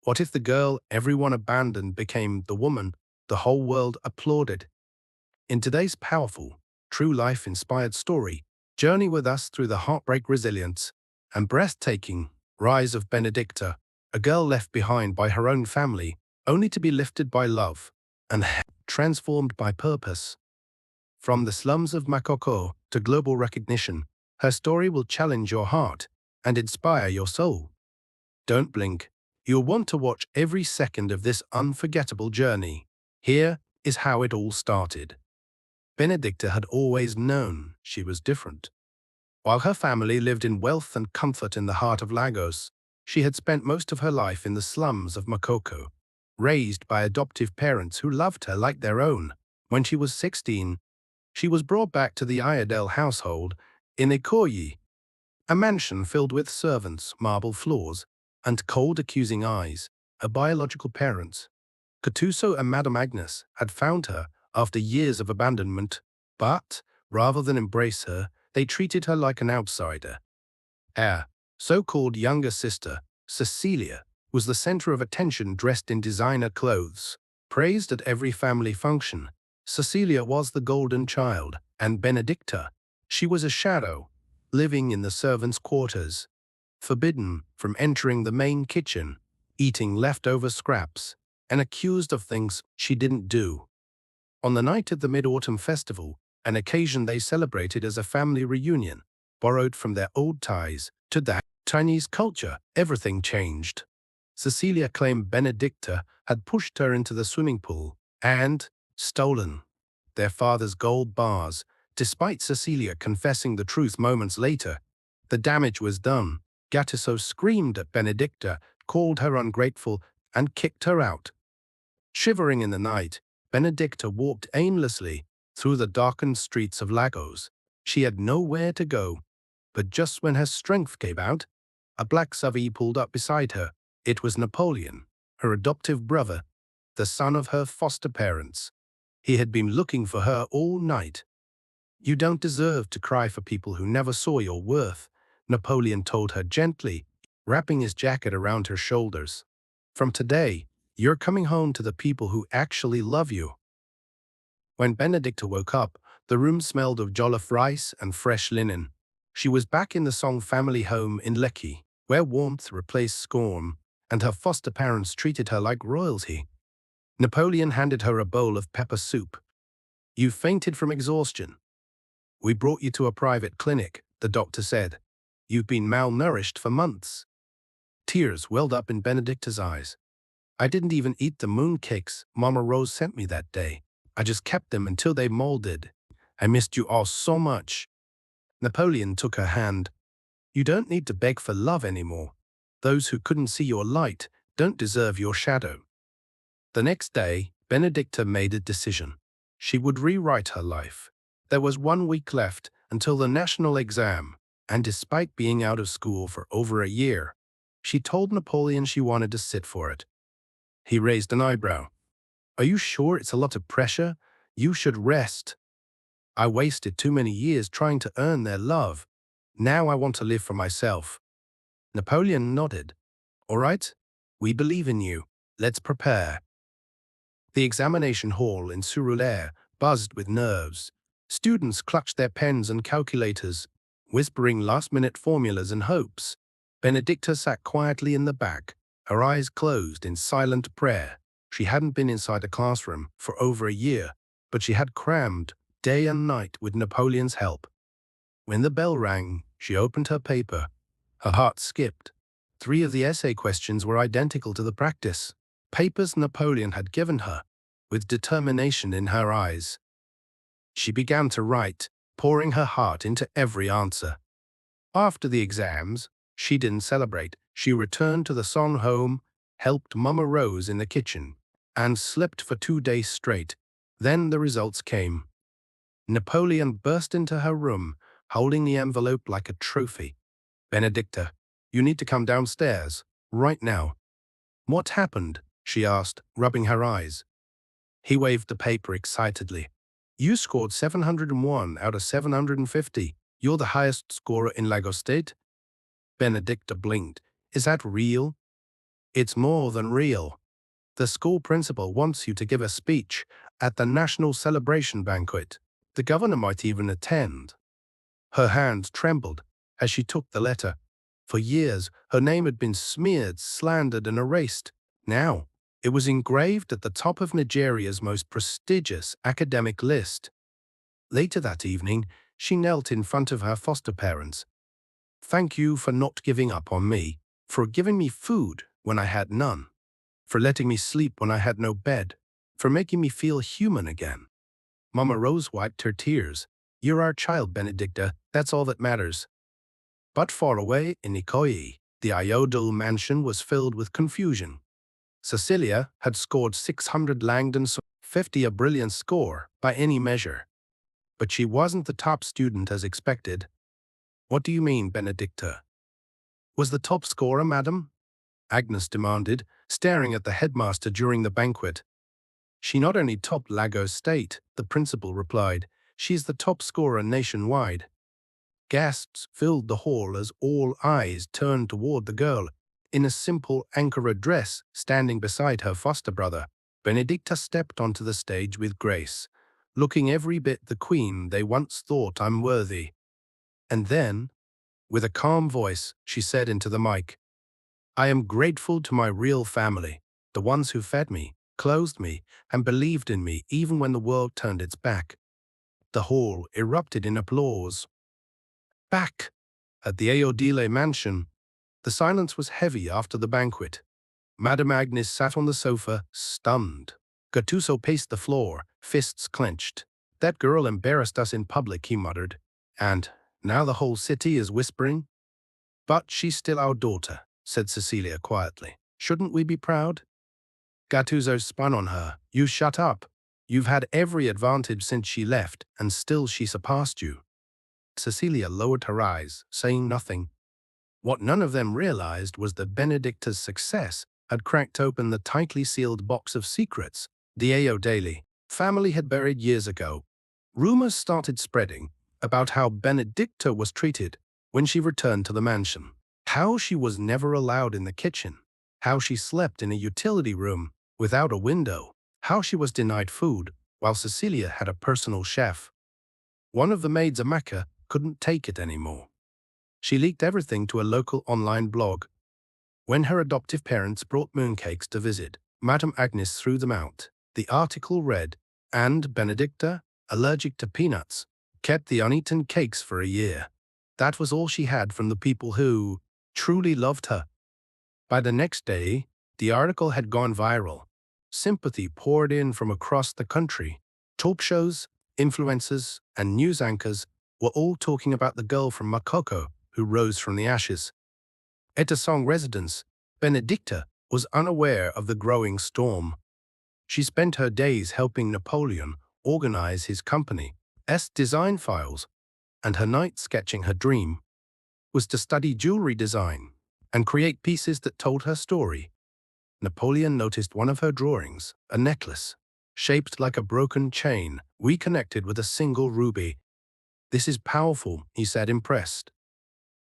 What if the girl everyone abandoned became the woman the whole world applauded? In today's powerful, true life-inspired story, journey with us through the heartbreak resilience and breathtaking rise of Benedicta, a girl left behind by her own family, only to be lifted by love and transformed by purpose. From the slums of Makoko to global recognition, her story will challenge your heart and inspire your soul. Don't blink. You'll want to watch every second of this unforgettable journey. Here is how it all started. Benedicta had always known she was different. While her family lived in wealth and comfort in the heart of Lagos, she had spent most of her life in the slums of Makoko, raised by adoptive parents who loved her like their own. When she was 16, she was brought back to the Ayodele household in Ikoyi, a mansion filled with servants, marble floors, and cold accusing eyes. Her biological parents, Katuso and Madame Agnes, had found her after years of abandonment, but, rather than embrace her, they treated her like an outsider. Her so-called younger sister, Cecilia, was the center of attention dressed in designer clothes. Praised at every family function, Cecilia was the golden child, and Benedicta, she was a shadow, living in the servants' quarters, forbidden from entering the main kitchen, eating leftover scraps, and accused of things she didn't do. On the night of the Mid-Autumn Festival, an occasion they celebrated as a family reunion, borrowed from their old ties to that Chinese culture, everything changed. Cecilia claimed Benedicta had pushed her into the swimming pool and stolen their father's gold bars. Despite Cecilia confessing the truth moments later, the damage was done. Gattuso screamed at Benedicta, called her ungrateful, and kicked her out. Shivering in the night, Benedicta walked aimlessly through the darkened streets of Lagos. She had nowhere to go. But just when her strength gave out, a black savvy pulled up beside her. It was Napoleon, her adoptive brother, the son of her foster parents. He had been looking for her all night. "You don't deserve to cry for people who never saw your worth," Napoleon told her gently, wrapping his jacket around her shoulders. "From today, you're coming home to the people who actually love you." When Benedicta woke up, the room smelled of jollof rice and fresh linen. She was back in the Song family home in Lekki, where warmth replaced scorn, and her foster parents treated her like royalty. Napoleon handed her a bowl of pepper soup. "You fainted from exhaustion. We brought you to a private clinic," the doctor said. "You've been malnourished for months." Tears welled up in Benedicta's eyes. "I didn't even eat the mooncakes Mama Rose sent me that day. I just kept them until they molded. I missed you all so much." Napoleon took her hand. "You don't need to beg for love anymore. Those who couldn't see your light don't deserve your shadow." The next day, Benedicta made a decision. She would rewrite her life. There was 1 week left until the national exam, and despite being out of school for over a year, she told Napoleon she wanted to sit for it. He raised an eyebrow. "Are you sure it's a lot of pressure? You should rest." "I wasted too many years trying to earn their love. Now I want to live for myself." Napoleon nodded. "All right, we believe in you. Let's prepare." The examination hall in Surulere buzzed with nerves. Students clutched their pens and calculators, whispering last-minute formulas and hopes. Benedicta sat quietly in the back, her eyes closed in silent prayer. She hadn't been inside a classroom for over a year, but she had crammed day and night with Napoleon's help. When the bell rang, she opened her paper. Her heart skipped. 3 of the essay questions were identical to the practice papers Napoleon had given her, with determination in her eyes. She began to write, pouring her heart into every answer. After the exams, she didn't celebrate. She returned to the Song home, helped Mama Rose in the kitchen, and slept for 2 days straight. Then the results came. Napoleon burst into her room, holding the envelope like a trophy. "Benedicta, you need to come downstairs, right now." "What happened?" she asked, rubbing her eyes. He waved the paper excitedly. "You scored 701 out of 750. You're the highest scorer in Lagos State." Benedicta blinked. "Is that real?" It's more than real. The school principal wants you to give a speech at the national celebration banquet. The governor might even attend. Her hand trembled as she took the letter. For years, her name had been smeared, slandered, and erased. Now, it was engraved at the top of Nigeria's most prestigious academic list. Later that evening, she knelt in front of her foster parents. "Thank you for not giving up on me, for giving me food when I had none, for letting me sleep when I had no bed, for making me feel human again." Mama Rose wiped her tears. "You're our child, Benedicta. That's all that matters." But far away in Ikoyi, the Iodal mansion was filled with confusion. Cecilia had scored 600 Langdon, 50, a brilliant score by any measure. But she wasn't the top student as expected. "What do you mean, Benedicta?" "Was the top scorer, madam?" Agnes demanded, staring at the headmaster during the banquet. "She not only topped Lagos State," the principal replied, "she's the top scorer nationwide." Gasps filled the hall as all eyes turned toward the girl in a simple Ankara dress standing beside her foster brother. Benedicta stepped onto the stage with grace, looking every bit the queen they once thought unworthy. And then, with a calm voice, she said into the mic, "I am grateful to my real family, the ones who fed me, clothed me, and believed in me even when the world turned its back." The hall erupted in applause. Back at the Ayodele mansion, the silence was heavy after the banquet. Madame Agnes sat on the sofa, stunned. Gattuso paced the floor, fists clenched. "That girl embarrassed us in public," he muttered. "And now the whole city is whispering." "But she's still our daughter," said Cecilia quietly. "Shouldn't we be proud?" Gattuso spun on her. "You shut up. You've had every advantage since she left, and still she surpassed you." Cecilia lowered her eyes, saying nothing. What none of them realized was that Benedicta's success had cracked open the tightly sealed box of secrets the Ayodele family had buried years ago. Rumors started spreading about how Benedicta was treated when she returned to the mansion, how she was never allowed in the kitchen, how she slept in a utility room without a window, how she was denied food while Cecilia had a personal chef. One of the maids, Amaka, couldn't take it anymore. She leaked everything to a local online blog. When her adoptive parents brought mooncakes to visit, Madame Agnes threw them out. The article read, "And Benedicta, allergic to peanuts, kept the uneaten cakes for a year." That was all she had from the people who truly loved her. By the next day, the article had gone viral. Sympathy poured in from across the country. Talk shows, influencers, and news anchors were all talking about the girl from Makoko who rose from the ashes. At a Song residence, Benedicta was unaware of the growing storm. She spent her days helping Napoleon organize his company's design files, and her night sketching her dream was to study jewelry design and create pieces that told her story. Napoleon noticed one of her drawings, a necklace, shaped like a broken chain, reconnected with a single ruby. "This is powerful," he said, impressed.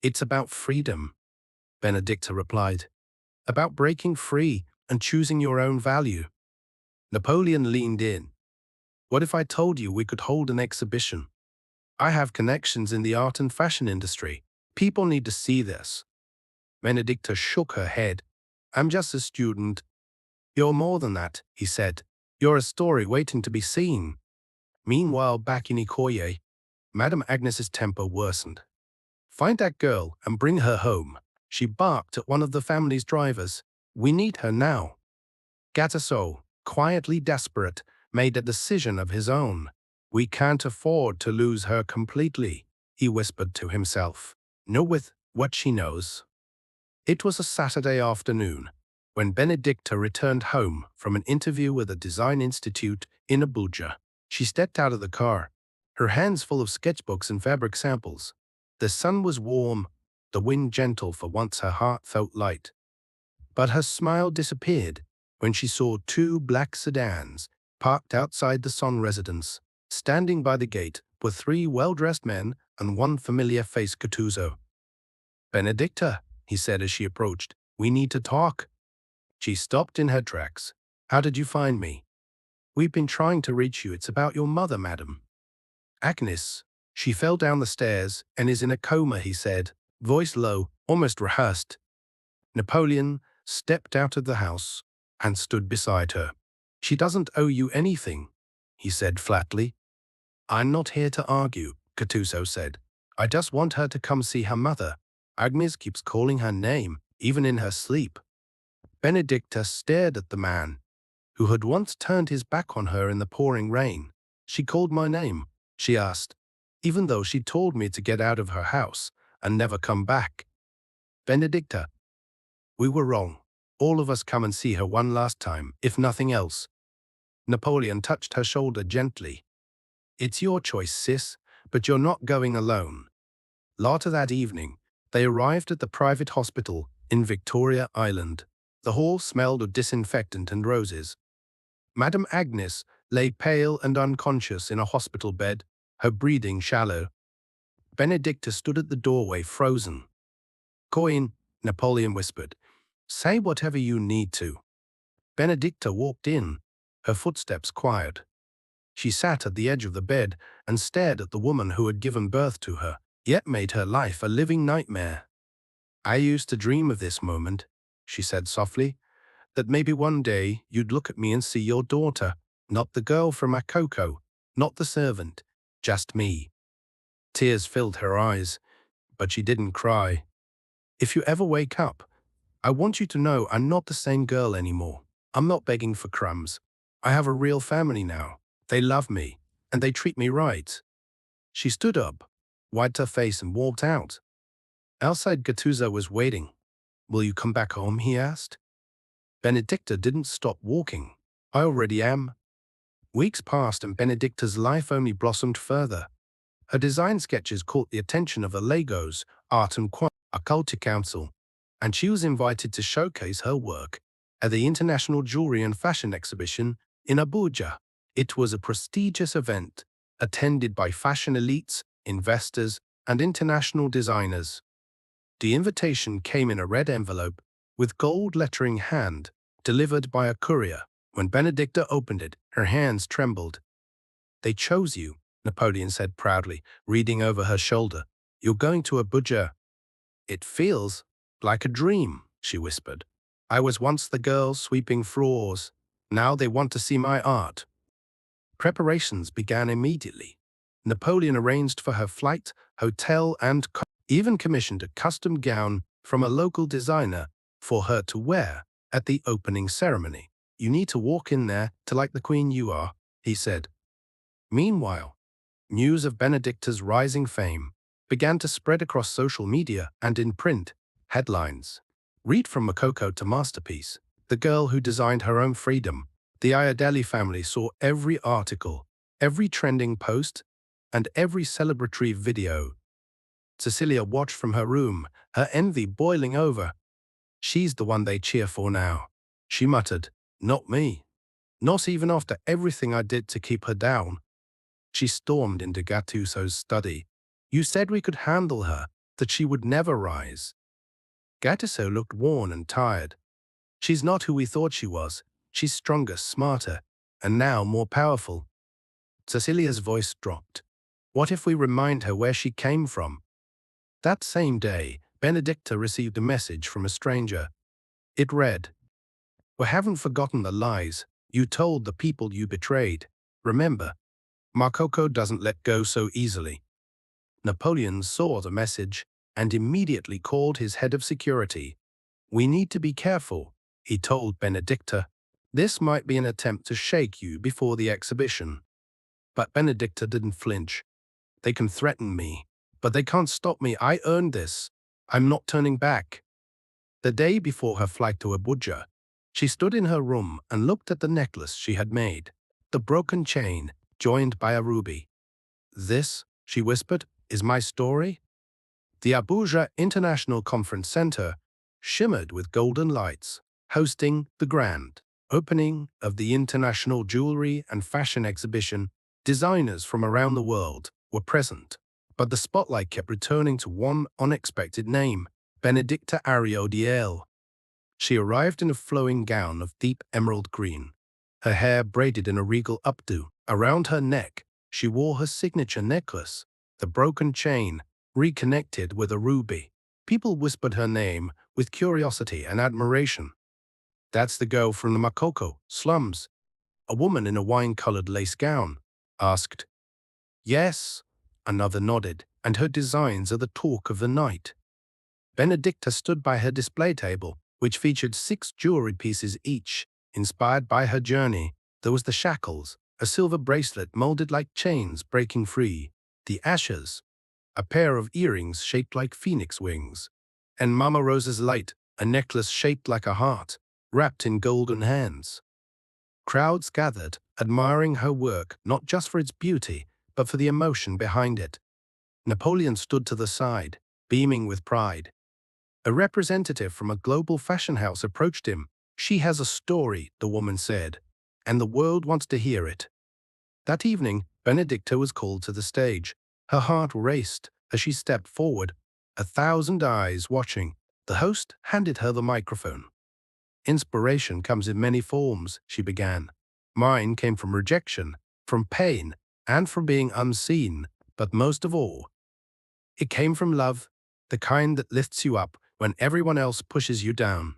"It's about freedom," Benedicta replied. "About breaking free and choosing your own value." Napoleon leaned in. "What if I told you we could hold an exhibition? I have connections in the art and fashion industry. People need to see this." Benedicta shook her head. "I'm just a student." "You're more than that," he said. "You're a story waiting to be seen." Meanwhile, back in Ikoyi, Madame Agnes's temper worsened. "Find that girl and bring her home." She barked at one of the family's drivers. "We need her now." Gattuso, quietly desperate, made a decision of his own. "We can't afford to lose her completely," he whispered to himself. "Not with what she knows." It was a Saturday afternoon when Benedicta returned home from an interview with a design institute in Abuja. She stepped out of the car, her hands full of sketchbooks and fabric samples. The sun was warm, the wind gentle. For once her heart felt light. But her smile disappeared when she saw two black sedans parked outside the Son residence. Standing by the gate were three well-dressed men and one familiar-faced Gattuso. "Benedicta," he said as she approached, "we need to talk." She stopped in her tracks. How did you find me? We've been trying to reach you. It's about your mother, madam. Agnes. She fell down the stairs and is in a coma, he said, voice low, almost rehearsed. Napoleon stepped out of the house and stood beside her. She doesn't owe you anything, he said flatly. I'm not here to argue, Gattuso said. I just want her to come see her mother. Agnes keeps calling her name, even in her sleep. Benedicta stared at the man, who had once turned his back on her in the pouring rain. She called my name, she asked, even though she told me to get out of her house and never come back. Benedicta, we were wrong. All of us come and see her one last time, if nothing else. Napoleon touched her shoulder gently. It's your choice, sis, but you're not going alone. Later that evening, they arrived at the private hospital in Victoria Island. The hall smelled of disinfectant and roses. Madame Agnes lay pale and unconscious in a hospital bed, her breathing shallow. Benedicta stood at the doorway, frozen. Go in, Napoleon whispered. Say whatever you need to. Benedicta walked in, her footsteps quiet. She sat at the edge of the bed and stared at the woman who had given birth to her, yet made her life a living nightmare. I used to dream of this moment, she said softly, that maybe one day you'd look at me and see your daughter, not the girl from Makoko, not the servant, just me. Tears filled her eyes, but she didn't cry. If you ever wake up, I want you to know I'm not the same girl anymore. I'm not begging for crumbs. I have a real family now. They love me, and they treat me right. She stood up, wiped her face and walked out. Outside, Gattuso was waiting. Will you come back home, he asked. Benedicta didn't stop walking. I already am. Weeks passed and Benedicta's life only blossomed further. Her design sketches caught the attention of the Lagos Art and Culture Council, and she was invited to showcase her work at the International Jewelry and Fashion Exhibition in Abuja. It was a prestigious event, attended by fashion elites, investors, and international designers. The invitation came in a red envelope with gold lettering hand, delivered by a courier. When Benedicta opened it, her hands trembled. They chose you, Napoleon said proudly, reading over her shoulder. You're going to Abuja. It feels like a dream, she whispered. I was once the girl sweeping floors. Now they want to see my art. Preparations began immediately. Napoleon arranged for her flight, hotel, and even commissioned a custom gown from a local designer for her to wear at the opening ceremony. You need to walk in there to like the queen you are, he said. Meanwhile, news of Benedicta's rising fame began to spread across social media and in print. Headlines. Read from Makoko to masterpiece. The girl who designed her own freedom. The Ayodele family saw every article, every trending post, and every celebratory video. Cecilia watched from her room, her envy boiling over. She's the one they cheer for now, she muttered. Not me. Not even after everything I did to keep her down. She stormed into Gattuso's study. You said we could handle her, that she would never rise. Gattuso looked worn and tired. She's not who we thought she was. She's stronger, smarter, and now more powerful. Cecilia's voice dropped. What if we remind her where she came from? That same day, Benedicta received a message from a stranger. It read, We haven't forgotten the lies you told the people you betrayed. Remember, Makoko doesn't let go so easily. Napoleon saw the message and immediately called his head of security. We need to be careful, he told Benedicta. This might be an attempt to shake you before the exhibition. But Benedicta didn't flinch. They can threaten me, but they can't stop me. I earned this. I'm not turning back. The day before her flight to Abuja, she stood in her room and looked at the necklace she had made, the broken chain joined by a ruby. This, she whispered, is my story? The Abuja International Conference Center shimmered with golden lights, hosting the grand opening of the International Jewelry and Fashion Exhibition. Designers from around the world were present, but the spotlight kept returning to one unexpected name, Benedicta Ariodiel. She arrived in a flowing gown of deep emerald green, her hair braided in a regal updo. Around her neck, she wore her signature necklace, the broken chain, reconnected with a ruby. People whispered her name with curiosity and admiration. "That's the girl from the Makoko slums," a woman in a wine-colored lace gown asked. "Yes," another nodded, "and her designs are the talk of the night." Benedicta stood by her display table, which featured 6 jewelry pieces each, inspired by her journey. There was the shackles, a silver bracelet molded like chains breaking free, the ashes, a pair of earrings shaped like phoenix wings, and Mama Rosa's light, a necklace shaped like a heart, wrapped in golden hands. Crowds gathered, admiring her work not just for its beauty, but for the emotion behind it. Napoleon stood to the side, beaming with pride. A representative from a global fashion house approached him. "She has a story," the woman said, "and the world wants to hear it." That evening, Benedicta was called to the stage. Her heart raced as she stepped forward, 1,000 eyes watching. The host handed her the microphone. "Inspiration comes in many forms," she began. "Mine came from rejection, from pain, and from being unseen, but most of all, it came from love, the kind that lifts you up when everyone else pushes you down."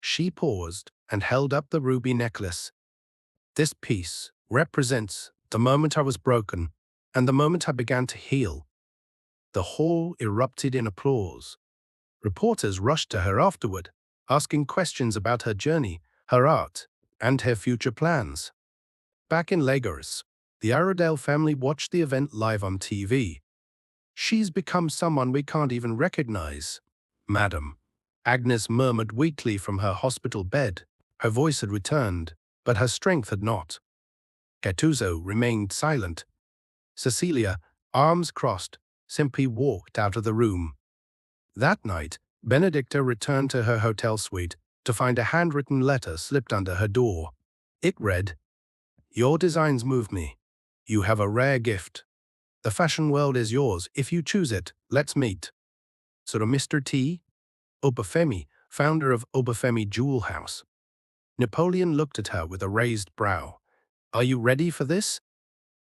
She paused and held up the ruby necklace. "This piece represents the moment I was broken and the moment I began to heal." The hall erupted in applause. Reporters rushed to her afterward, asking questions about her journey, her art, and her future plans. Back in Lagos, the Aradale family watched the event live on TV. "She's become someone we can't even recognize, madam," Agnes murmured weakly from her hospital bed. Her voice had returned, but her strength had not. Gattuso remained silent. Cecilia, arms crossed, simply walked out of the room. That night, Benedicta returned to her hotel suite to find a handwritten letter slipped under her door. It read, "Your designs move me. You have a rare gift. The fashion world is yours. If you choose it, let's meet." So to Mr. T. Obafemi, founder of Obafemi Jewel House. Napoleon looked at her with a raised brow. "Are you ready for this?"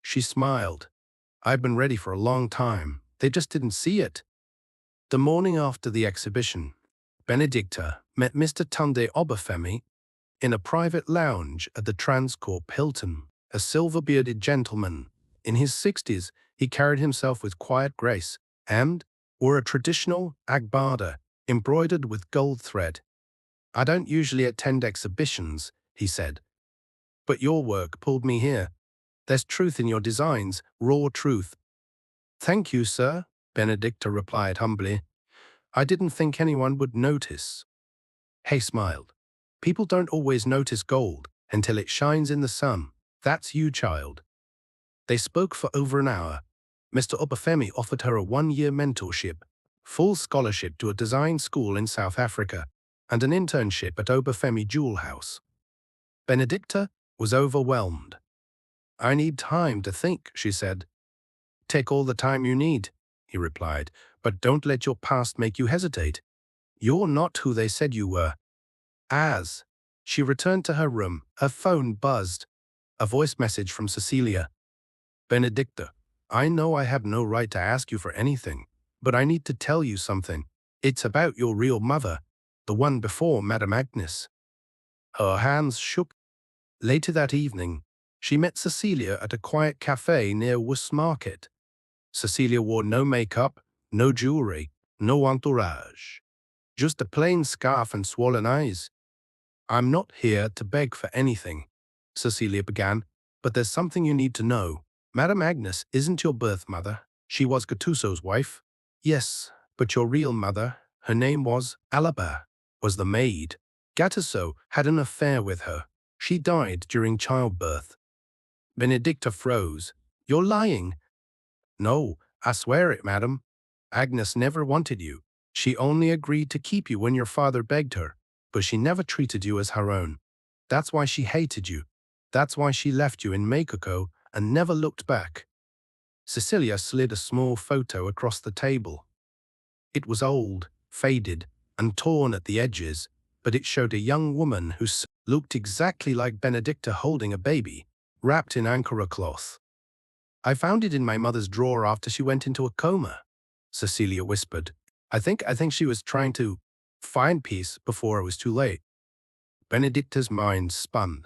She smiled. "I've been ready for a long time. They just didn't see it." The morning after the exhibition, Benedicta met Mr. Tunde Obafemi in a private lounge at the Transcorp Hilton. A silver-bearded gentleman. In his 60s, he carried himself with quiet grace and wore a traditional agbada embroidered with gold thread. "I don't usually attend exhibitions," he said, "but your work pulled me here. There's truth in your designs, raw truth." "Thank you, sir," Benedicta replied humbly. "I didn't think anyone would notice." Hay smiled. "People don't always notice gold until it shines in the sun. That's you, child." They spoke for over an hour. Mr. Obafemi offered her a 1-year mentorship, full scholarship to a design school in South Africa, and an internship at Obafemi Jewel House. Benedicta was overwhelmed. "I need time to think," she said. "Take all the time you need," he replied, "but don't let your past make you hesitate. You're not who they said you were." As she returned to her room, her phone buzzed. A voice message from Cecilia. "Benedicta, I know I have no right to ask you for anything, but I need to tell you something. It's about your real mother, the one before Madame Agnes." Her hands shook. Later that evening, she met Cecilia at a quiet cafe near Worcester Market. Cecilia wore no makeup, no jewelry, no entourage. Just a plain scarf and swollen eyes. "I'm not here to beg for anything," Cecilia began, "but there's something you need to know. Madame Agnes isn't your birth mother. She was Gattuso's wife." "Yes, but your real mother, her name was Alaba, was the maid. Gattuso had an affair with her. She died during childbirth." Benedicta froze. "You're lying." "No, I swear it, madam. Agnes never wanted you. She only agreed to keep you when your father begged her, but she never treated you as her own. That's why she hated you. That's why she left you in Makoko and never looked back." Cecilia slid a small photo across the table. It was old, faded, and torn at the edges. but it showed a young woman who looked exactly like Benedicta holding a baby, wrapped in Ankara cloth. I found it in my mother's drawer after she went into a coma, Cecilia whispered. I think she was trying to find peace before it was too late. Benedicta's mind spun.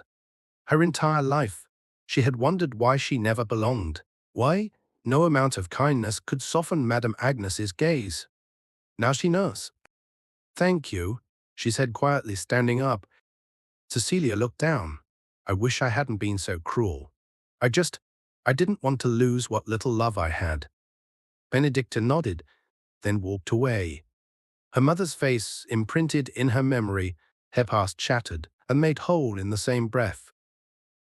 Her entire life, she had wondered why she never belonged. Why no amount of kindness could soften Madame Agnes's gaze. Now she knows. Thank you, she said quietly, standing up. Cecilia looked down. I wish I hadn't been so cruel. I didn't want to lose what little love I had. Benedicta nodded, then walked away. Her mother's face, imprinted in her memory, her past shattered and made whole in the same breath.